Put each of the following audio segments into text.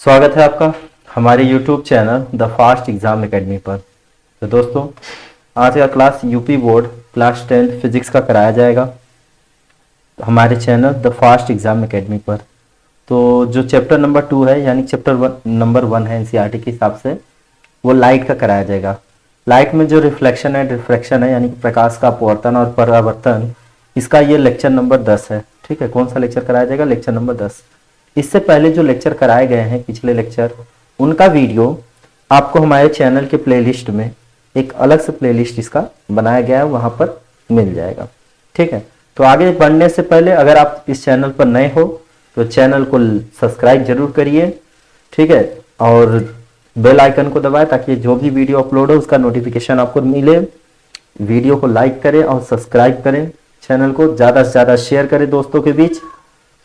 स्वागत है आपका हमारे YouTube channel the fast exam academy पर। तो दोस्तों, आज का class UP board class 10 physics का कराया जाएगा हमारे channel the fast exam academy पर। तो जो चैप्टर नंबर 2 है यानी चैप्टर नंबर 1 है एनसीईआरटी के हिसाब से, वो लाइट का कराया जाएगा। लाइट में जो रिफ्लेक्शन है डिफ्रैक्शन है यानी कि प्रकाश का अपवर्तन और परावर्तन, इसका ये लेक्चर नंबर 10 है। ठीक है, कौन सा लेक्चर कराया जाएगा? Lecture number 10। इससे पहले जो लेक्चर कराए गए हैं पिछले लेक्चर, उनका वीडियो आपको हमारे चैनल के प्लेलिस्ट में एक अलग से प्लेलिस्ट इसका बनाया गया है, वहां पर मिल जाएगा। ठीक है, तो आगे बढ़ने से पहले अगर आप इस चैनल पर नए हो तो चैनल को सब्सक्राइब जरूर करिए। ठीक है, और बेल आइकन को दबाएं ताकि जो भी वीडियो अपलोड हो उसका नोटिफिकेशन आपको मिले। वीडियो को लाइक करें और सब्सक्राइब करें, चैनल को ज़्यादा से ज़्यादा शेयर करें दोस्तों के बीच।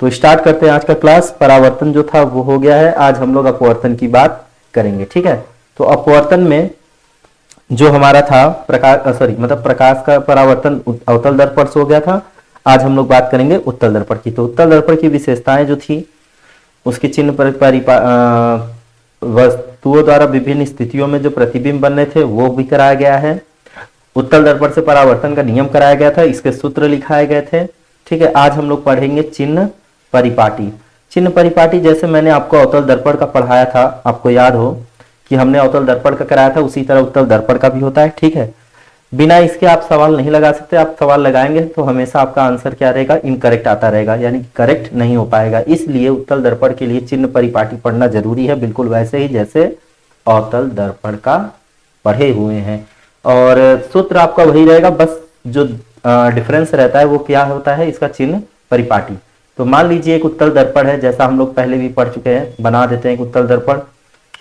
तो स्टार्ट करते हैं आज का क्लास। परावर्तन जो था वो हो गया है, आज हम लोग अपवर्तन की बात करेंगे। ठीक है, तो अपवर्तन में जो हमारा था प्रकाश का परावर्तन अवतल दर्पण से हो गया था। आज हम लोग बात करेंगे उत्तल दर्पण की। तो उत्तल दर्पण की विशेषताएं जो थी, उसके चिन्ह पर वस्तुओं द्वारा विभिन्न स्थितियों में जो प्रतिबिंब बनने थे वो भी कराया गया है। उत्तल दर्पण से परावर्तन का नियम कराया गया था, इसके सूत्र लिखाए गए थे। ठीक है, आज हम लोग पढ़ेंगे चिन्ह परिपाटी। चिन्ह परिपाटी जैसे मैंने आपको अवतल दर्पण का पढ़ाया था, आपको याद हो कि हमने अवतल दर्पण का कराया था, उसी तरह उत्तल दर्पण का भी होता है। ठीक है, बिना इसके आप सवाल नहीं लगा सकते। आप सवाल लगाएंगे तो हमेशा आपका आंसर क्या रहेगा? इनकरेक्ट आता रहेगा, यानी कि करेक्ट नहीं हो पाएगा। इसलिए उत्तल दर्पण के लिए चिन्ह परिपाटी पढ़ना जरूरी है, बिल्कुल वैसे ही जैसे अवतल दर्पण का पढ़े हुए हैं। और सूत्र आपका वही रहेगा, बस जो डिफरेंस रहता है वो क्या होता है? इसका चिन्ह परिपाटी। तो मान लीजिए एक उत्तल दर्पण है, जैसा हम लोग पहले भी पढ़ चुके हैं, बना देते हैं एक उत्तल दर्पण।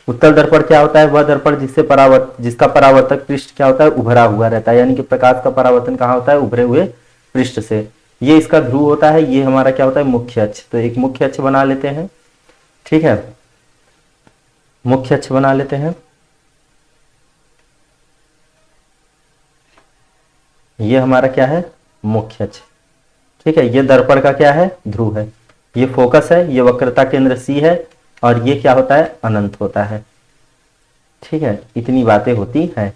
उत्तल दर्पण क्या होता है? वह दर्पण जिसका परावर्तक पृष्ठ क्या होता है? उभरा हुआ रहता है, यानी कि प्रकाश का परावर्तन कहाँ होता है? उभरे हुए पृष्ठ से। ये इसका ध्रुव होता है, ये हमारा क्या होता है? मुख्य अक्ष। तो एक मुख्य अक्ष बना लेते हैं। ठीक है, मुख्य अक्ष बना लेते हैं। ये हमारा क्या है? मुख्य अक्ष। ठीक है, ये दर्पण का क्या है? ध्रुव है। ये फोकस है, ये वक्रता केंद्र सी है, और ये क्या होता है? अनंत होता है। ठीक है, इतनी बातें होती हैं।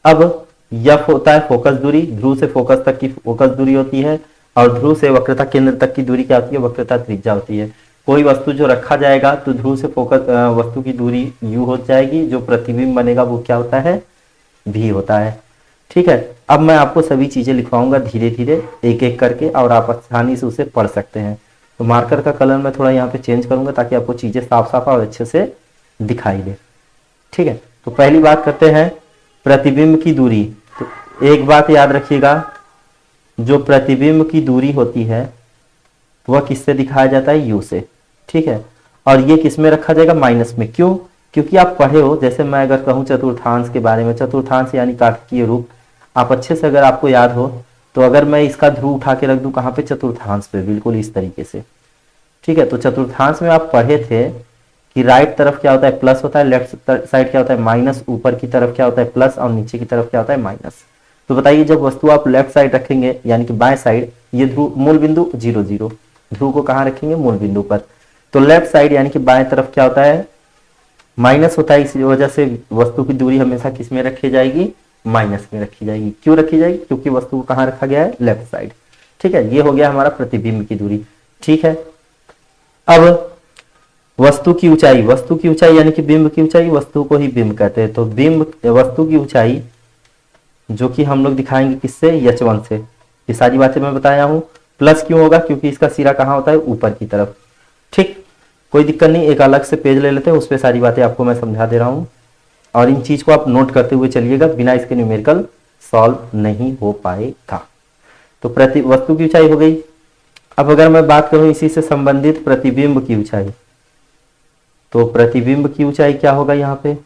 अब यह होता है फोकस दूरी, ध्रुव से फोकस तक की फोकस दूरी होती है, और ध्रुव से वक्रता केंद्र तक की दूरी क्या होती है? वक्रता त्रिज्या होती है। कोई वस्तु जो रखा जाएगा तो ध्रुव से फोकस वस्तु की दूरी u हो जाएगी, जो प्रतिबिंब बनेगा वो क्या होता है? v होता है। ठीक है, अब मैं आपको सभी चीजें लिखवाऊंगा धीरे धीरे एक एक करके, और आप आसानी से उसे पढ़ सकते हैं। तो मार्कर का कलर मैं थोड़ा यहाँ पे चेंज करूंगा ताकि आपको चीजें साफ साफ और अच्छे से दिखाई दे। ठीक है, तो पहली बात करते हैं प्रतिबिंब की दूरी। तो एक बात याद रखिएगा, जो प्रतिबिंब की दूरी होती है वह किससे दिखाया जाता है? u से। ठीक है, और ये किस में रखा जाएगा? माइनस में। क्यों? क्योंकि आप पढ़े हो, जैसे मैं अगर कहूँ चतुर्थांश के बारे में, चतुर्थांश यानी काटकीय रूप, आप अच्छे से अगर आपको याद हो तो अगर मैं इसका ध्रुव उठा के रख दूं कहाँ पे? चतुर्थांश पे, बिल्कुल इस तरीके से। ठीक है, तो चतुर्थांश में आप पढ़े थे कि राइट तरफ क्या होता है? प्लस होता है, लेफ्ट साइड क्या होता है? माइनस, ऊपर की तरफ क्या होता है? प्लस, और नीचे की तरफ क्या होता है? माइनस। तो बताइए, जब वस्तु आप लेफ्ट साइड रखेंगे यानी कि बाएं साइड, ये ध्रुव मूल बिंदु 0 0, ध्रुव को कहाँ रखेंगे? मूल बिंदु पर। तो लेफ्ट साइड यानी कि बाएं तरफ क्या होता है? माइनस होता है। इसी वजह से वस्तु की दूरी हमेशा किस में रखी जाएगी? माइनस में रखी जाएगी। क्यों रखी जाएगी? क्योंकि वस्तु को कहाँ रखा गया है? Left side. ठीक है, ये हो गया हमारा प्रतिबिंब की दूरी। ठीक है, अब वस्तु की ऊंचाई। वस्तु की ऊंचाई यानी कि बिंब की ऊंचाई, वस्तु को ही बिंब कहते हैं। तो बिंब वस्तु की ऊंचाई जो कि हम लोग दिखाएंगे किससे? h1 से। ये सारी बातें मैं बताया हूं। प्लस क्यों होगा? क्योंकि इसका सिरा कहाँ होता है? ऊपर की तरफ। ठीक, कोई दिक्कत नहीं, एक अलग से पेज ले लेते हैं, उस पर सारी बातें आपको मैं समझा दे रहा हूं, और इन चीज को आप नोट करते हुए चलिएगा, बिना इसके न्यूमेरिकल सॉल्व नहीं हो पाएगा। तो वस्तु की ऊंचाई हो गई। अब अगर मैं बात करूं इसी से संबंधित प्रतिबिंब की ऊंचाई, तो प्रतिबिंब की ऊंचाई क्या होगा? यहाँ पे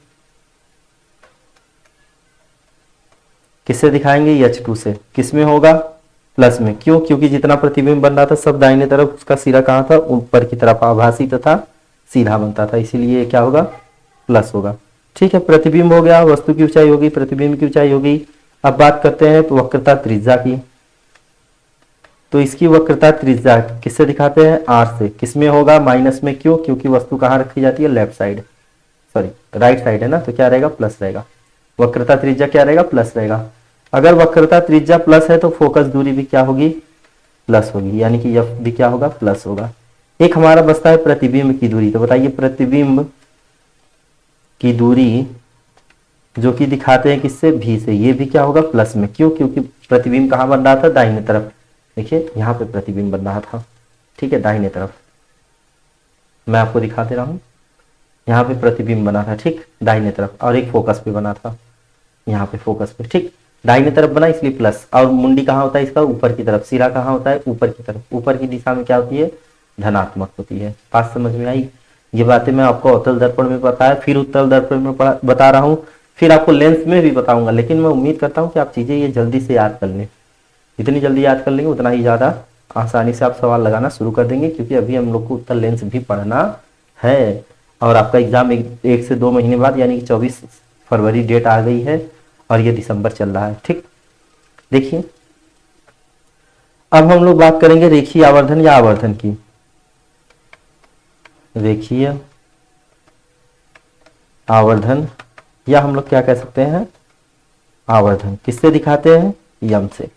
किससे दिखाएंगे? h2 से। किस में होगा? प्लस में। क्यों? क्योंकि जितना प्रतिबिंब बन रहा था सब दाहिने तरफ, उसका सिरा कहाँ था? ऊपर की तरफ, आभासी तथा सीधा बनता था, इसीलिए क्या होगा? प्लस होगा। ठीक है, प्रतिबिंब हो गया, वस्तु की ऊंचाई होगी, प्रतिबिंब की ऊंचाई होगी। अब बात करते हैं वक्रता त्रिज्या की। तो इसकी वक्रता त्रिज्या किससे दिखाते हैं, आर से। किसमें होगा, माइनस में, क्यों, क्योंकि वस्तु कहाँ रखी जाती है, left side, sorry right side है ना, तो क्या रहेगा, प्लस रहेगा। वक्रता त्रिज्या क्या रहेगा, प्लस रहेगा। अगर वक्रता त्रिज्या प्लस है तो फोकस दूरी भी क्या होगी, प्लस होगी, यानी कि एफ भी क्या होगा, प्लस होगा। एक हमारा बचता है प्रतिबिंब की दूरी। तो बताइए प्रतिबिंब की दूरी जो कि दिखाते हैं किससे, भी से, ये भी क्या होगा, प्लस में। क्यों, क्योंकि प्रतिबिंब कहाँ बन रहा था, दाहिने तरफ। देखिए यहाँ पे प्रतिबिंब बन रहा था, ठीक है, दाहिने तरफ। मैं आपको दिखा दे रहा हूं, यहाँ पे प्रतिबिंब बना था, ठीक, दाहिने तरफ, और एक फोकस पे बना था, यहाँ पे फोकस पे, ठीक, दाहिने तरफ बना इसलिए प्लस। और मुंडी कहाँ होता है इसका, ऊपर की तरफ। सिरा कहाँ होता है, ऊपर की तरफ। ऊपर की दिशा में क्या होती है, धनात्मक होती है। बात समझ में आई। ये बातें मैं आपको अवतल दर्पण में बताया, फिर उत्तल दर्पण में बता रहा हूँ, फिर आपको लेंस में भी बताऊंगा। लेकिन मैं उम्मीद करता हूँ कि आप चीजें ये जल्दी से याद कर लें। जितनी जल्दी याद कर लेंगे उतना ही ज्यादा आसानी से आप सवाल लगाना शुरू कर देंगे, क्योंकि अभी हम लोग को उत्तल लेंस भी पढ़ना है। और आपका एग्जाम एक से 2 महीने बाद, यानी कि 24 फरवरी डेट आ गई है, और ये दिसंबर चल रहा है, ठीक। देखिए अब हम लोग बात करेंगे रेखीय आवर्धन या आवर्धन की। रेखीय आवर्धन, या हम लोग क्या कह सकते हैं, आवर्धन। किससे दिखाते हैं, यम से।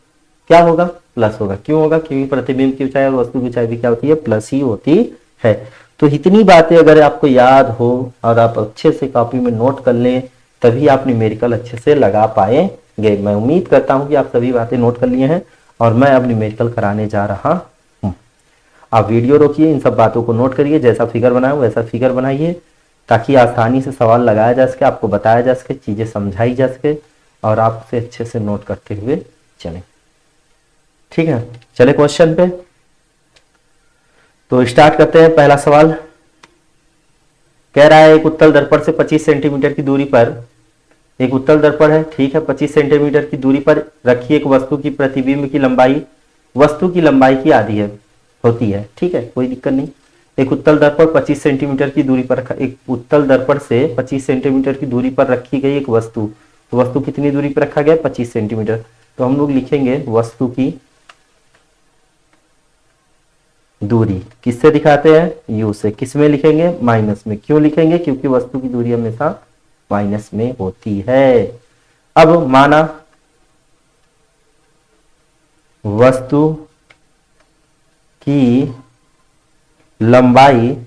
क्या होगा, प्लस होगा। क्यों होगा, क्योंकि प्रतिबिंब की ऊंचाई और वस्तु की ऊंचाई भी क्या होती है, प्लस ही होती है। तो इतनी बातें अगर आपको याद हो और आप अच्छे से कॉपी में नोट कर लें, तभी आप न्यूमेरिकल अच्छे से लगा पाएंगे। मैं उम्मीद करता हूं कि आप सभी बातें नोट कर लिए हैं, और मैं अब न्यूमेरिकल कराने जा रहा हूं। आप वीडियो रोकिए, इन सब बातों को नोट करिए, जैसा फिगर बनाए वैसा फिगर बनाइए, ताकि आसानी से सवाल लगाया जा सके, आपको बताया जा सके, चीजें समझाई जा सके, और आप उसे अच्छे से नोट करते हुए चलें। ठीक है, चले क्वेश्चन पे। तो स्टार्ट करते हैं। पहला सवाल कह रहा है एक उत्तल दर्पण से 25 सेंटीमीटर की दूरी पर, एक उत्तल दर्पण है, ठीक है, 25 सेंटीमीटर की दूरी पर रखी एक वस्तु की प्रतिबिंब की लंबाई वस्तु की लंबाई की आधी है होती है, ठीक है, कोई दिक्कत नहीं। एक उत्तल दर्पण 25 सेंटीमीटर की दूरी पर रखा, एक उत्तल दर्पण से 25 सेंटीमीटर की दूरी पर रखी गई एक वस्तु, तो वस्तु कितनी दूरी पर रखा गया, 25 सेंटीमीटर। तो हम लोग लिखेंगे वस्तु की दूरी किससे दिखाते हैं, यू से। किस में लिखेंगे, माइनस में। क्यों लिखेंगे, क्योंकि वस्तु की दूरी हमेशा माइनस में होती है। अब माना वस्तु की लंबाई,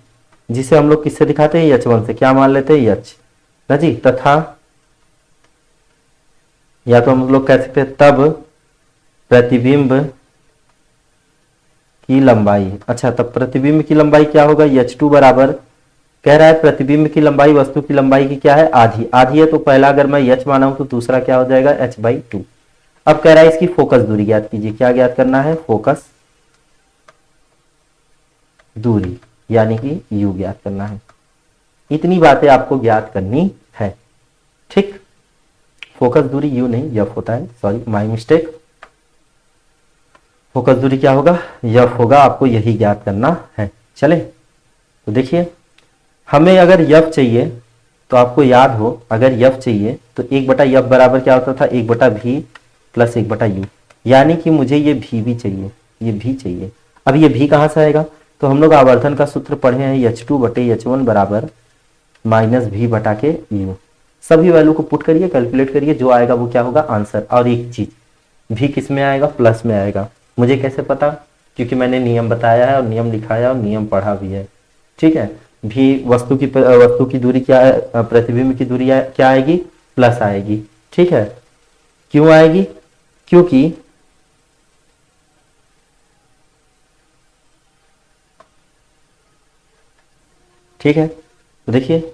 जिसे हम लोग किससे दिखाते हैं, h1 से। क्या मान लेते हैं, h ना जी, तथा या तो हम लोग कह सकते हैं तब प्रतिबिंब की लंबाई। अच्छा, तब प्रतिबिंब की लंबाई क्या होगा, h2 बराबर, कह रहा है प्रतिबिंब की लंबाई वस्तु की लंबाई की क्या है, आधी। आधी है तो पहला अगर मैं h माना हूं तो दूसरा क्या हो जाएगा, h/2। अब कह रहा है इसकी फोकस दूरी ज्ञात कीजिए। क्या ज्ञात करना है, फोकस दूरी, यानी कि u ज्ञात करना है। इतनी बातें आपको ज्ञात करनी है, ठीक। फोकस दूरी u नहीं f होता है, सॉरी माय मिस्टेक। फोकस दूरी क्या होगा, f होगा, आपको यही ज्ञात करना है। चले तो देखिए, हमें अगर f चाहिए तो आपको याद हो, अगर f चाहिए तो 1/f बराबर क्या होता था, 1/v प्लस 1/u, यानी कि मुझे ये v भी चाहिए, ये v चाहिए। अब ये v कहाँ से आएगा, तो हम लोग आवर्धन का सूत्र पढ़े हैं, h2/h1 बराबर -v/u। सभी वैल्यू को पुट करिए, कैलकुलेट करिए, जो आएगा वो क्या होगा, आंसर। और एक चीज, v किस में आएगा, प्लस में आएगा। मुझे कैसे पता, क्योंकि मैंने नियम बताया है और नियम लिखाया और नियम पढ़ा भी है, ठीक है। भी वस्तु की दूरी क्या है, प्रतिबिंब की दूरी क्या आएगी, प्लस आएगी, ठीक है। क्यों आएगी, क्योंकि ठीक है, तो देखिए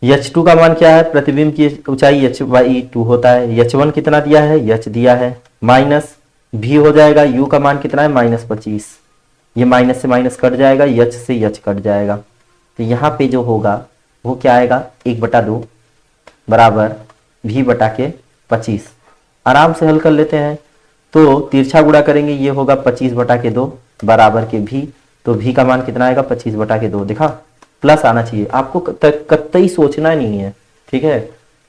h2 का मान क्या है, प्रतिबिंब की ऊंचाई h/2 होता है। h1 कितना दिया है, h दिया है, माइनस v हो जाएगा, u का मान कितना है, -25। ये माइनस से माइनस कट जाएगा, h से h कट जाएगा, तो यहाँ पे जो होगा वो क्या आएगा, 1/2 बराबर v/25। आराम से हल कर लेते हैं, तो तिरछा गुणा करेंगे, ये होगा 25/2 बराबर के v। तो v का मान कितना आएगा, 25/2। देखा, प्लस आना चाहिए, आपको कतई सोचना नहीं है, ठीक है।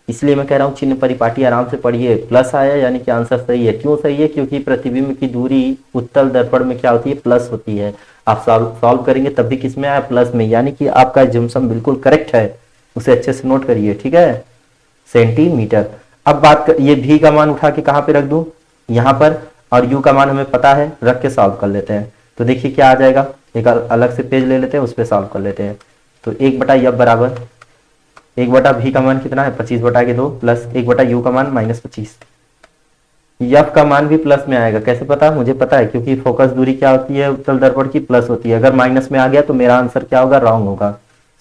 इसलिए मैं कह रहा हूँ चिन्ह परिपाटी आराम से पढ़िए। प्लस आया यानी कि आंसर सही है। क्यों सही है? क्योंकि प्रतिबिंब की दूरी उत्तल दर्पण में क्या होती है? प्लस होती है। आप सॉल्व करेंगे तब भी किस में आया? प्लस में, यानी कि आपका एजम्पशन बिल्कुल करेक्ट है। उसे अच्छे से नोट करिए, ठीक है। सेंटीमीटर। अब बात कर, ये भी का मान उठा के कहाँ पे रख दूं? यहाँ पर। और यू का मान हमें पता है, रख के सॉल्व कर लेते हैं। तो देखिए क्या आ जाएगा, एक अलग से पेज ले लेते हैं, उस पर सॉल्व कर लेते हैं। तो 1/f बराबर 1/v का मान कितना है? 25/2 प्लस 1/u का मान -25। यफ का मान भी प्लस में आएगा। कैसे पता? मुझे पता है, क्योंकि फोकस दूरी क्या होती है उत्तल दर्पण की? प्लस होती है। अगर माइनस में आ गया तो मेरा आंसर क्या होगा? रॉन्ग होगा।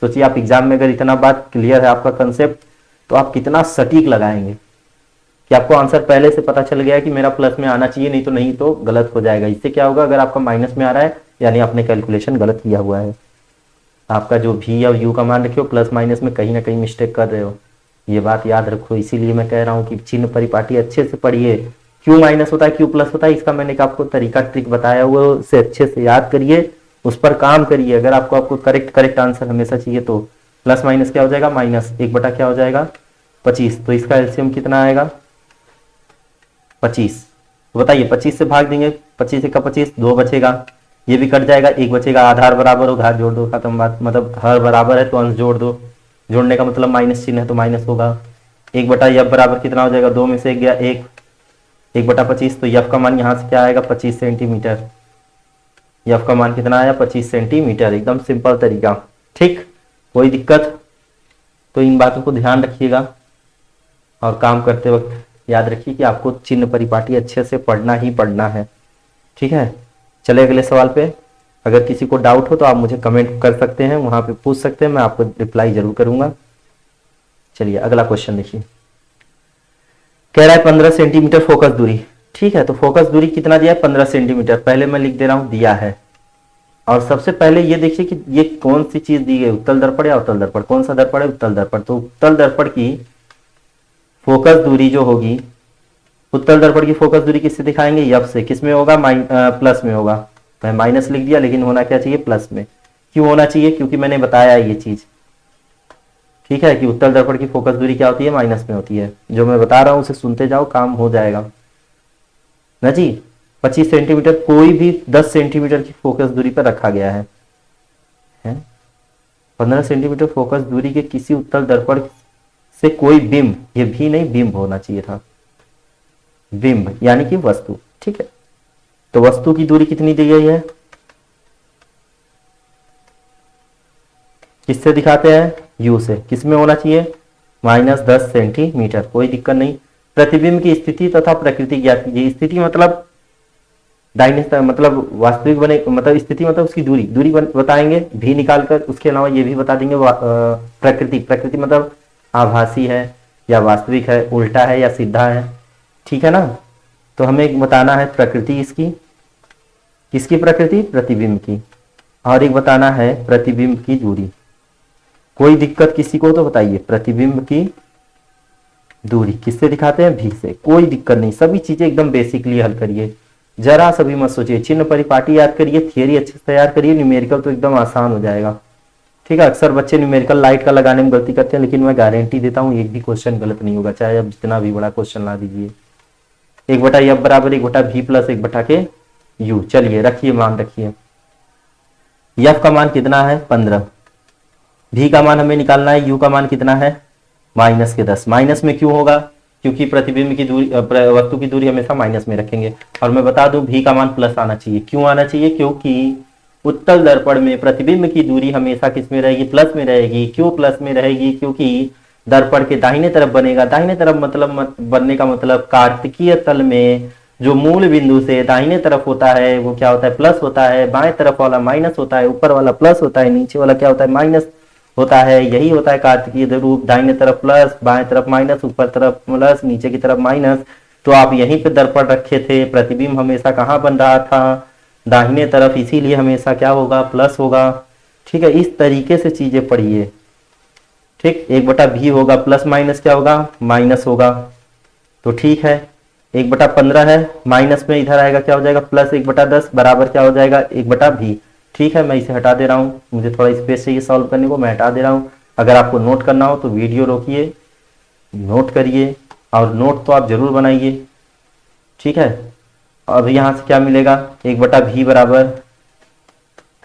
सोचिए आप एग्जाम में अगर इतना बात क्लियर है आपका कंसेप्ट, तो आप कितना सटीक लगाएंगे कि आपको आंसर पहले से पता चल गया कि मेरा प्लस में आना चाहिए, नहीं तो गलत हो जाएगा। इससे क्या होगा? अगर आपका माइनस में आ रहा है यानी आपने कैलकुलेशन गलत किया हुआ है। आपका जो भी या यू का मान रखे हो प्लस माइनस में कहीं ना कहीं मिस्टेक कर रहे हो, ये बात याद रखो। इसीलिए मैं कह रहा हूँ कि चिन्ह परिपाटी अच्छे से पढ़िए। क्यों माइनस होता है, क्यों प्लस होता है, इसका मैंने आपको तरीका ट्रिक बताया हुआ है, उसे अच्छे से याद करिए, उस पर काम करिए। अगर आपको करेक्ट आंसर हमेशा चाहिए तो प्लस माइनस क्या हो जाएगा? माइनस 1 क्या हो जाएगा? 25। तो इसका एलसीएम कितना आएगा? 25। तो बताइए 25 से भाग देंगे, 25 का 25, 2 बचेगा, ये भी कट जाएगा, 1 बचेगा। आधार बराबर हो, घात जोड़ दो, खत्म बात। मतलब हर बराबर है तो अंश जोड़ दो, जोड़ने का मतलब माइनस चिन्ह है तो माइनस होगा। 1/f बराबर कितना हो जाएगा? 2 में से 1 गया 1, 1/25। तो यफ का मान यहाँ से क्या आएगा? 25 सेंटीमीटर। यफ का मान कितना आया? 25 सेंटीमीटर। एकदम सिंपल तरीका, ठीक। कोई दिक्कत? तो इन बातों को ध्यान रखिएगा और काम करते वक्त याद रखिए कि आपको चिन्ह परिपाटी अच्छे से पढ़ना ही पढ़ना है, ठीक है। चले अगले सवाल पे। अगर किसी को डाउट हो तो आप मुझे कमेंट कर सकते हैं, वहां पे पूछ सकते हैं, मैं आपको रिप्लाई जरूर करूंगा। चलिए अगला क्वेश्चन देखिए। कह रहा है 15 सेंटीमीटर फोकस दूरी, ठीक है। तो फोकस दूरी कितना दिया है? 15 सेंटीमीटर। पहले मैं लिख दे रहा हूं, दिया है। और सबसे पहले ये देखिए कि ये कौन सी चीज दी गई, उत्तल दर्पण या अवतल दर्पण? कौन सा दर्पण है? उत्तल दर्पण। तो उत्तल दर्पण की फोकस दूरी जो होगी, उत्तल दर्पण की फोकस दूरी किससे दिखाएंगे? एफ से। किस में होगा? प्लस में होगा। मैं माइनस लिख दिया, लेकिन होना क्या चाहिए? प्लस में। क्यों होना चाहिए? क्योंकि मैंने बताया ये चीज, ठीक है, कि उत्तल दर्पण की फोकस दूरी क्या होती है? माइनस में होती है। जो मैं बता रहा हूं उसे सुनते जाओ, काम हो जाएगा ना जी। 25 सेंटीमीटर कोई भी 10 सेंटीमीटर की फोकस दूरी पर रखा गया है, 15 सेंटीमीटर फोकस दूरी के किसी उत्तल दर्पण से कोई बिंब, ये भी नहीं बिंब होना चाहिए था, बिंब यानी कि वस्तु, ठीक है। तो वस्तु की दूरी कितनी दी गई है? किससे दिखाते हैं? यू से। किसमें होना चाहिए? -10 सेंटीमीटर। कोई दिक्कत नहीं। प्रतिबिंब की स्थिति तथा प्रकृति ज्ञात कीजिए। स्थिति मतलब दाहिने, मतलब वास्तविक बने, मतलब स्थिति मतलब उसकी दूरी बताएंगे भी निकाल कर। उसके अलावा ये भी बता देंगे प्रकृति मतलब आभासी है या वास्तविक है, उल्टा है या सीधा है, ठीक है ना। तो हमें बताना है प्रकृति इसकी, किसकी प्रकृति? प्रतिबिंब की। और एक बताना है प्रतिबिंब की दूरी। कोई दिक्कत किसी को तो बताइए। प्रतिबिंब की दूरी किससे दिखाते हैं? भी से। कोई दिक्कत नहीं, सभी चीजें एकदम बेसिकली हल करिए, जरा सभी मत सोचिए। चिन्ह परिपाटी याद करिए, थियरी अच्छे से तैयार करिए, न्यूमेरिकल तो एकदम आसान हो जाएगा, ठीक है। अक्सर बच्चे न्यूमेरिकल लाइट का लगाने में गलती करते हैं, लेकिन मैं गारंटी देता हूँ एक भी क्वेश्चन गलत नहीं होगा, चाहे आप जितना भी बड़ा क्वेश्चन ला दीजिए। 1/f बराबर 1/v प्लस 1/u। चलिए रखिए, मान रखिए। f का मान कितना है? 15। v का मान हमें निकालना है, u का मान कितना है? -10। माइनस में क्यों होगा? क्योंकि प्रतिबिंब की दूरी, वस्तु की दूरी हमेशा माइनस में रखेंगे। और मैं बता दूं v का मान प्लस आना चाहिए। क्यों आना चाहिए? क्योंकि उत्तल दर्पण में प्रतिबिंब की दूरी हमेशा किस में रहेगी? प्लस में रहेगी। क्यों प्लस में रहेगी? क्योंकि दर्पण के दाहिने तरफ बनेगा। दाहिने तरफ मतलब बनने का मतलब कार्तिकीय तल में जो मूल बिंदु से दाहिने तरफ होता है वो क्या होता है? प्लस होता है। बाएं तरफ वाला माइनस होता है, ऊपर वाला प्लस होता है, नीचे वाला क्या होता है? माइनस होता है। यही होता है कार्तिकीय रूप, दाहिने तरफ प्लस, बाएं तरफ माइनस, ऊपर तरफ प्लस, नीचे की तरफ माइनस। तो आप यहीं पे दर्पण रखे थे, प्रतिबिंब हमेशा कहाँ बन रहा था? दाहिने तरफ, इसीलिए हमेशा क्या होगा? प्लस होगा, ठीक है। इस तरीके से चीजें पढ़िए, ठीक। 1/v होगा, प्लस माइनस क्या होगा? माइनस होगा। तो ठीक है, 1/15 है, माइनस में इधर आएगा क्या हो जाएगा? प्लस 1/10 बराबर क्या हो जाएगा? 1/v। ठीक है, मैं इसे हटा दे रहा हूँ, मुझे थोड़ा स्पेस चाहिए सॉल्व करने को, मैं हटा दे रहा हूँ। अगर आपको नोट करना हो तो वीडियो रोकिए, नोट करिए और नोट तो आप जरूर बनाइए, ठीक है। अब यहाँ से क्या मिलेगा, 1/v बराबर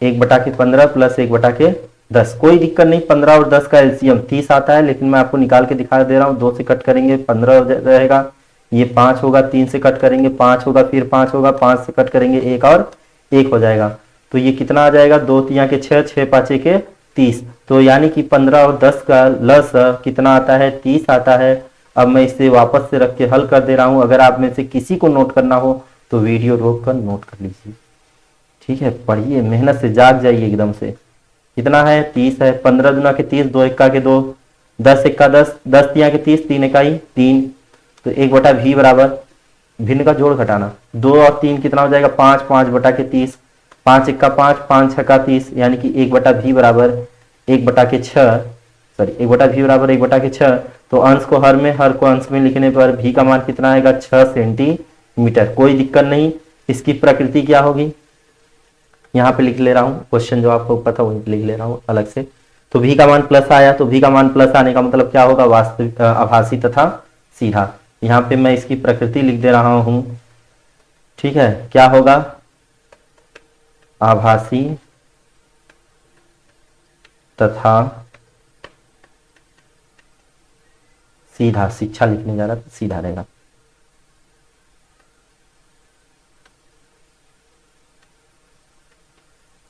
1/15 प्लस 1/10। कोई दिक्कत नहीं, 15 और 10 का एलसीएम 30 आता है, लेकिन मैं आपको निकाल के दिखा दे रहा हूँ। 2 से कट करेंगे 15 रहेगा, ये 5 होगा, 3 से कट करेंगे 5 होगा, फिर 5 होगा, 5 से कट करेंगे 1 और 1 हो जाएगा। तो ये कितना आ जाएगा, 2 तिया के 6, 6 5 के 30। तो यानी कि 15 और 10 का लस कितना आता है, 30 आता है। अब मैं इसे वापस से रख के हल कर दे रहा हूँ। अगर आप में से किसी को नोट करना हो तो वीडियो रोक कर नोट कर लीजिए, ठीक है। पढ़िए, मेहनत से जाग जाइए एकदम से। कितना है, 30 है। 15 दुना के 30, 2 एक्का के 2, 10 एक्का 10, 10 तिया के 30, 3 इकाई 3। तो 1/v बराबर भिन्न का जोड़ घटाना, 2 और 3 कितना हो जाएगा, 5, 5/30, 5 एक्का 5, 5 छक्का 30, यानी कि 1/v बराबर 1/6, सॉरी 1/v बराबर 1/6। तो अंश को हर में, हर को अंश में लिखने पर v का मान कितना आएगा, 6 सेंटीमीटर। कोई दिक्कत नहीं। इसकी प्रकृति क्या होगी, यहाँ पे लिख ले रहा हूँ, क्वेश्चन जो आपको पता वही लिख ले रहा हूँ अलग से। तो v का मान प्लस आया, तो v का मान प्लस आने का मतलब क्या होगा, वास्तविक, आभासी तथा सीधा। यहाँ पे मैं इसकी प्रकृति लिख दे रहा हूँ, ठीक है। क्या होगा, आभासी तथा सीधा। शिक्षा लिखने जा रहा तो सीधा रहेगा।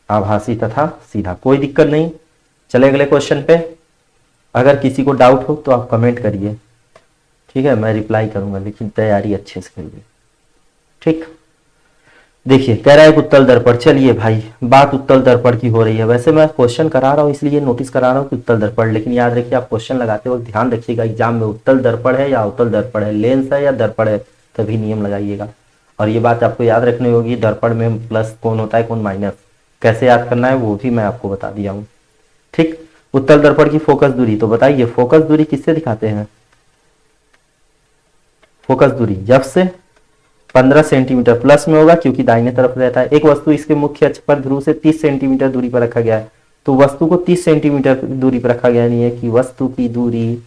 आभासी तथा सीधा, कोई दिक्कत नहीं। चले अगले क्वेश्चन पे। अगर किसी को डाउट हो तो आप कमेंट करिए, ठीक है, मैं रिप्लाई करूंगा, लेकिन तैयारी अच्छे से करिए, ठीक। देखिए, कह रहा है एक उत्तल दर्पण। चलिए भाई, बात उत्तल दर्पण की हो रही है। वैसे मैं क्वेश्चन करा रहा हूँ इसलिए नोटिस करा रहा हूँ कि उत्तल दर्पण, लेकिन याद रखिए आप क्वेश्चन लगाते वक्त ध्यान रखिएगा एग्जाम में उत्तल दर्पण है या अवतल दर्पण है, लेंस है या दर्पण है, तभी नियम लगाइएगा। और ये बात आपको याद रखनी होगी, दर्पण में प्लस कौन होता है, कौन माइनस, कैसे याद करना है वो भी मैं आपको बता दिया हूँ, ठीक। उत्तल दर्पण की फोकस दूरी, तो बताइए फोकस दूरी किससे दिखाते हैं, फोकस दूरी जब से 15 सेंटीमीटर प्लस में होगा, क्योंकि दाहिने तरफ रहता है। एक वस्तु इसके मुख्य अक्ष पर ध्रुव से 30 सेंटीमीटर दूरी पर रखा गया है, तो वस्तु को 30 सेंटीमीटर दूरी पर रखा गया नहीं है कि वस्तु की दूरी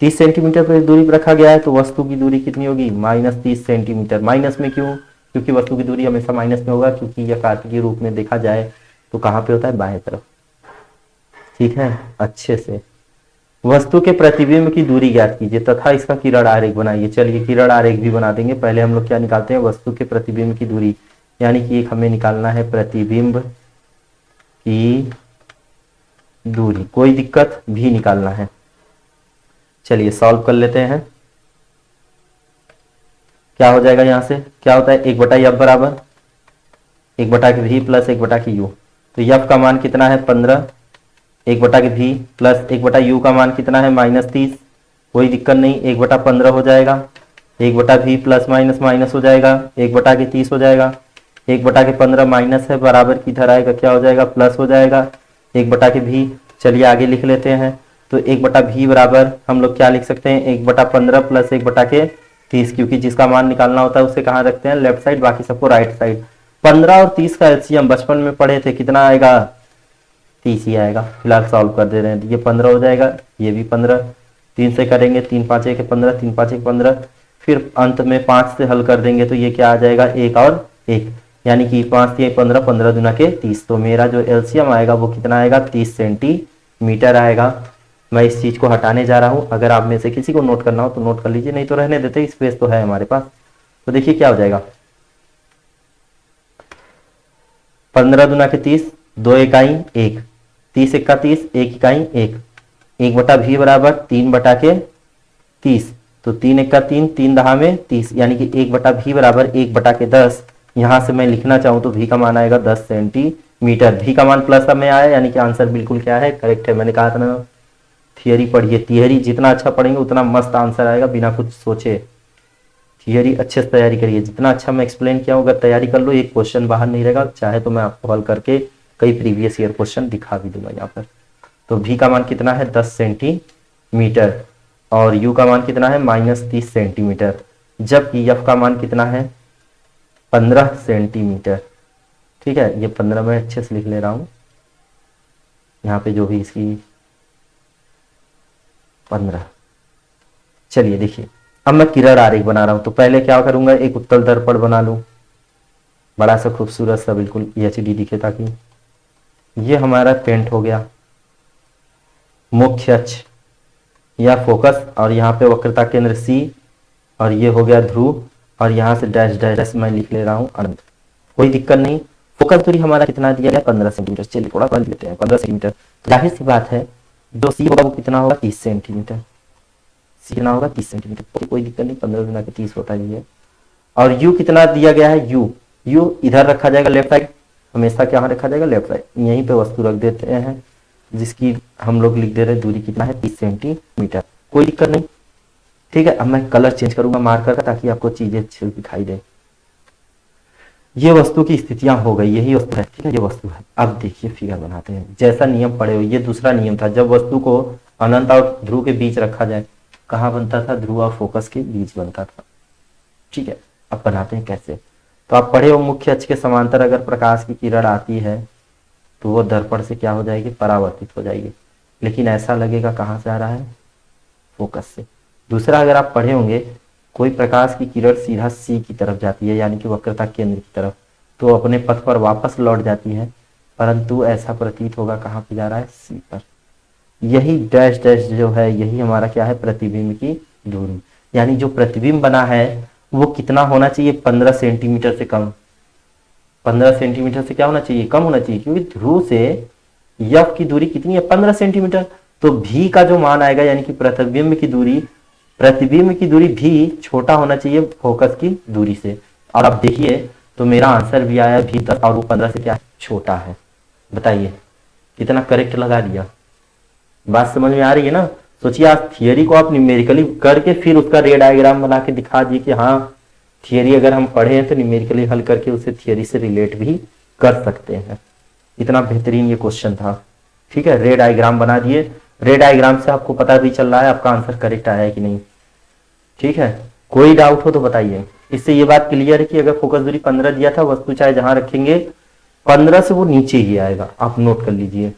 30 सेंटीमीटर पर दूरी पर रखा गया है, तो वस्तु की दूरी कितनी होगी, -30 सेंटीमीटर। माइनस में क्यों, क्योंकि वस्तु की दूरी हमेशा माइनस में होगा, क्योंकि यह कार्तीय रूप में देखा जाए तो कहाँ पे होता है, बाएं तरफ, ठीक है। अच्छे से वस्तु के प्रतिबिंब की दूरी ज्ञात कीजिए तथा इसका किरण आरेख बनाइए। चलिए किरण आरेख भी बना देंगे। पहले हम लोग क्या निकालते हैं, वस्तु के प्रतिबिंब की दूरी, यानी कि एक हमें निकालना है प्रतिबिंब की दूरी, कोई दिक्कत, भी निकालना है। चलिए सॉल्व कर लेते हैं। क्या हो जाएगा, यहां से क्या होता है, 1/f बराबर 1/v प्लस 1/u। तो f का मान कितना है, 15, 1/v प्लस 1/u का मान कितना है, -30। कोई दिक्कत नहीं, 1/15 हो जाएगा, 1/v प्लस माइनस माइनस हो जाएगा, 1/30 हो जाएगा, 1/15 माइनस है, बराबर की तरह आएगा, क्या हो जाएगा, प्लस हो जाएगा, 1/v। चलिए आगे लिख लेते हैं। तो 1/v बराबर हम लोग क्या लिख सकते हैं, 1/15 प्लस 1/30, क्योंकि जिसका मान निकालना होता है उसे कहाँ रखते हैं, लेफ्ट साइड, बाकी सबको राइट साइड। 15 और 30 का एलसीएम बचपन में पढ़े थे, कितना आएगा, 30 ही आएगा। फिलहाल सॉल्व कर दे रहे हैं, ये 15 हो जाएगा, ये भी 15, 3 से करेंगे, 3 5 1 15, 3 5 1 15, फिर अंत में 5 से हल कर देंगे तो ये क्या आ जाएगा, 1 और 1, यानी कि 5 3 15, 15 दूना के 30। तो मेरा जो एलसीएम आएगा वो कितना आएगा, 30 सेंटीमीटर आएगा। मैं इस चीज को हटाने जा रहा हूं। अगर आप में से किसी को नोट करना हो तो नोट कर लीजिए, नहीं तो रहने देते, स्पेस तो है हमारे पास। तो देखिए क्या हो जाएगा, 15 दूना के 30, 2 इकाई 1, 30 एक्का 30, 1 इकाई 1, 1/v बराबर 3/30। तो 3 एक्का 3, 3 दहा में 30, यानी कि 1/v बराबर 1/10। यहां से मैं लिखना चाहूं तो v का मान आएगा 10 सेंटीमीटर। v का मान प्लस में आया, यानी कि आंसर बिल्कुल क्या है, करेक्ट है। मैंने कहा था ना, थियरी पढ़िए, थियरी जितना अच्छा पढ़ेंगे उतना मस्त आंसर आएगा, बिना कुछ सोचे। थियरी अच्छे से तैयारी करिए, जितना अच्छा मैं एक्सप्लेन किया हूँ अगर तैयारी कर लो, एक क्वेश्चन बाहर नहीं रहेगा। चाहे तो मैं आपको हल करके कई प्रीवियस ईयर क्वेश्चन दिखा भी दूंगा यहाँ पर। तो v का मान कितना है, 10 सेंटीमीटर, और u का मान कितना है, -30 सेंटीमीटर, जबकि f का मान कितना है, 15 सेंटीमीटर। ठीक है, ये 15 मैं अच्छे से लिख ले रहा हूँ यहाँ पे, जो भी इसकी 15, चलिए देखिए, अब मैं किरण आरेख बना रहा हूं, तो पहले क्या करूंगा, एक उत्तल दर्पण बना लूं, बड़ा सा खूबसूरत सा, बिल्कुल एचडी दिखे, ताकि ये हमारा पेंट हो गया मुख्य अक्ष या फोकस, और यहाँ पे वक्रता केंद्र सी, और ये हो गया ध्रुव, और यहाँ से डैश डैश डैश मैं लिख ले रहा हूँ अनंत। कोई दिक्कत नहीं। फोकस दूरी हमारा कितना दिया गया, 15 सेंटीमीटर। चलिए थोड़ा बंद लेते हैं, 15 सेंटीमीटर। जाहिर सी बात है जो सी होगा वो कितना होगा, 30 सेंटीमीटर। सी कितना होगा, 30 सेंटीमीटर। तो कोई दिक्कत नहीं, 15 गुना के 30 होता ही है। और यू कितना दिया गया है, यू यू इधर रखा जाएगा, लेफ्ट साइड, हमेशा क्या रखा जाएगा, लेफ्ट साइड। यहीं पे वस्तु रख देते हैं, जिसकी हम लोग लिख दे रहे हैं दूरी कितना है, 30 सेंटीमीटर। कोई दिक्कत नहीं, ठीक है। अब मैं कलर चेंज करूंगा मार्कर का, ताकि आपको चीजें अच्छी दिखाई दे। ये वस्तु की स्थितियां हो गई, यही वस्तु है, ठीक है, ये वस्तु है। अब देखिए फिगर बनाते हैं, जैसा नियम पढ़े हो। ये दूसरा नियम था, जब वस्तु को अनंत और ध्रुव के बीच रखा जाए, कहाँ बनता था, ध्रुव और फोकस के बीच बनता था, ठीक है। अब बनाते हैं कैसे, तो आप पढ़े हो, मुख्य अक्ष के समांतर अगर प्रकाश की किरण आती है तो वो दर्पण से क्या हो जाएगी, परावर्तित हो जाएगी। लेकिन ऐसा लगेगा कहाँ से आ रहा है, फोकस से। दूसरा, अगर आप पढ़े होंगे, कोई प्रकाश की किरण सीधा सी की तरफ जाती है, यानी कि वक्रता केंद्र की तरफ, तो अपने पथ पर वापस लौट जाती है, परंतु ऐसा प्रतीत होगा कहाँ पे जा रहा है, सी पर। यही डैश डैश जो है, यही हमारा क्या है, प्रतिबिंब की दूरी। यानी जो प्रतिबिंब बना है वो कितना होना चाहिए, 15 सेंटीमीटर से कम। 15 सेंटीमीटर से क्या होना चाहिए, कम होना चाहिए, क्योंकि ध्रुव से यफ की दूरी कितनी है, 15 सेंटीमीटर। तो भी का जो मान आएगा, यानी कि प्रतिबिंब की दूरी, प्रतिबिंब की दूरी भी छोटा होना चाहिए फोकस की दूरी से। और अब देखिए, तो मेरा आंसर भी आया भी 10 और वो 15 से क्या छोटा है। बताइए कितना करेक्ट लगा दिया। बात समझ में आ रही है ना। सोचिए, आप थियरी को आप न्यूमेरिकली करके फिर उसका रे डायग्राम बना के दिखा दिए कि हाँ, थियरी अगर हम पढ़े हैं तो न्यूमेरिकली हल करके उसे थियरी से रिलेट भी कर सकते हैं। इतना बेहतरीन ये क्वेश्चन था, ठीक है। रे डायग्राम बना दिए, रे डायग्राम से आपको पता भी चल रहा है आपका आंसर करेक्ट आया है कि नहीं, ठीक है। कोई डाउट हो तो बताइए। इससे ये बात क्लियर है कि अगर फोकस दूरी 15 दिया था, वस्तु चाहे जहां रखेंगे 15 से वो नीचे ही आएगा। आप नोट कर लीजिए,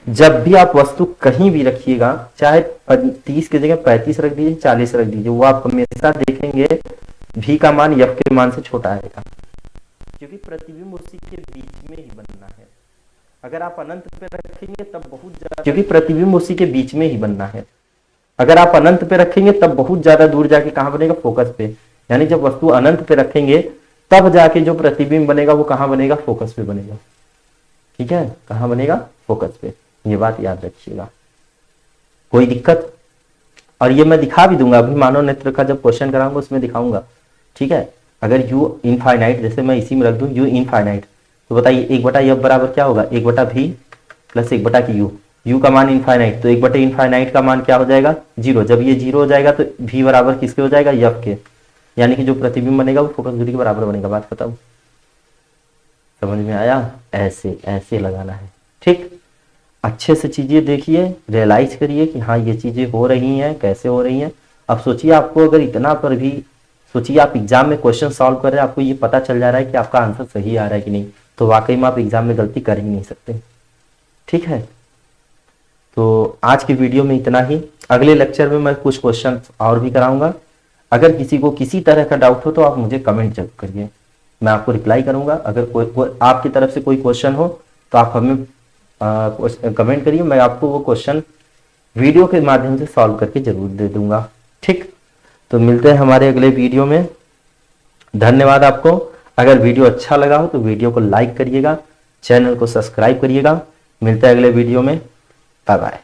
जब भी आप वस्तु कहीं भी रखिएगा, चाहे 30 की जगह 35 रख दीजिए, 40 रख दीजिए, वो आप हमेशा देखेंगे भी का मान यफ के मान से छोटा आएगा, क्योंकि प्रतिबिंब उसी के बीच में ही बनना है। अगर आप अनंत पे रखेंगे तब बहुत ज्यादा, क्योंकि प्रतिबिंब उसी के बीच में ही बनना है। अगर आप अनंत पे रखेंगे तब बहुत ज्यादा दूर जाके कहां बनेगा, फोकस पे। यानी जब वस्तु अनंत पे रखेंगे तब जाके जो प्रतिबिंब बनेगा वो कहां बनेगा, फोकस पे बनेगा, ठीक है। कहां बनेगा, फोकस पे। ये बात याद रखिएगा। कोई दिक्कत, और ये मैं दिखा भी दूंगा अभी, मानव नेत्र का जब क्वेश्चन कराऊंगा उसमें दिखाऊंगा, ठीक है। अगर u इनफाइनाइट, जैसे मैं इसी में रख दूं u इनफाइनाइट, तो बताइए 1/f बराबर क्या होगा, 1/v प्लस 1/q। u का मान इनफाइनाइट, तो 1/इनफाइनाइट का मान क्या हो जाएगा, 0। जब ये 0 हो जाएगा तो v बराबर किसके हो जाएगा, f के। यानी कि जो प्रतिबिंब बनेगा वो फोकस दूरी के बराबर बनेगा। बात बताओ, समझ में आया। ऐसे ऐसे लगाना है, ठीक। अच्छे से चीजें देखिए, रियलाइज करिए कि हाँ ये चीजें हो रही हैं, कैसे हो रही हैं। अब सोचिए, आपको अगर इतना पर भी सोचिए, आप एग्जाम में क्वेश्चन सॉल्व कर रहे हैं, आपको ये पता चल जा रहा है कि आपका आंसर सही आ रहा है कि नहीं, तो वाकई में आप एग्जाम में गलती कर ही नहीं सकते, ठीक है। तो आज की वीडियो में इतना ही। अगले लेक्चर में मैं कुछ क्वेश्चन और भी कराऊंगा। अगर किसी को किसी तरह का डाउट हो तो आप मुझे कमेंट जरूर करिए, मैं आपको रिप्लाई करूंगा। अगर कोई आपकी तरफ से कोई क्वेश्चन हो तो आप हमें कमेंट करिए, मैं आपको वो क्वेश्चन वीडियो के माध्यम से सॉल्व करके जरूर दे दूंगा, ठीक। तो मिलते हैं हमारे अगले वीडियो में। धन्यवाद आपको। अगर वीडियो अच्छा लगा हो तो वीडियो को लाइक करिएगा, चैनल को सब्सक्राइब करिएगा। मिलते हैं अगले वीडियो में, बाय बाय।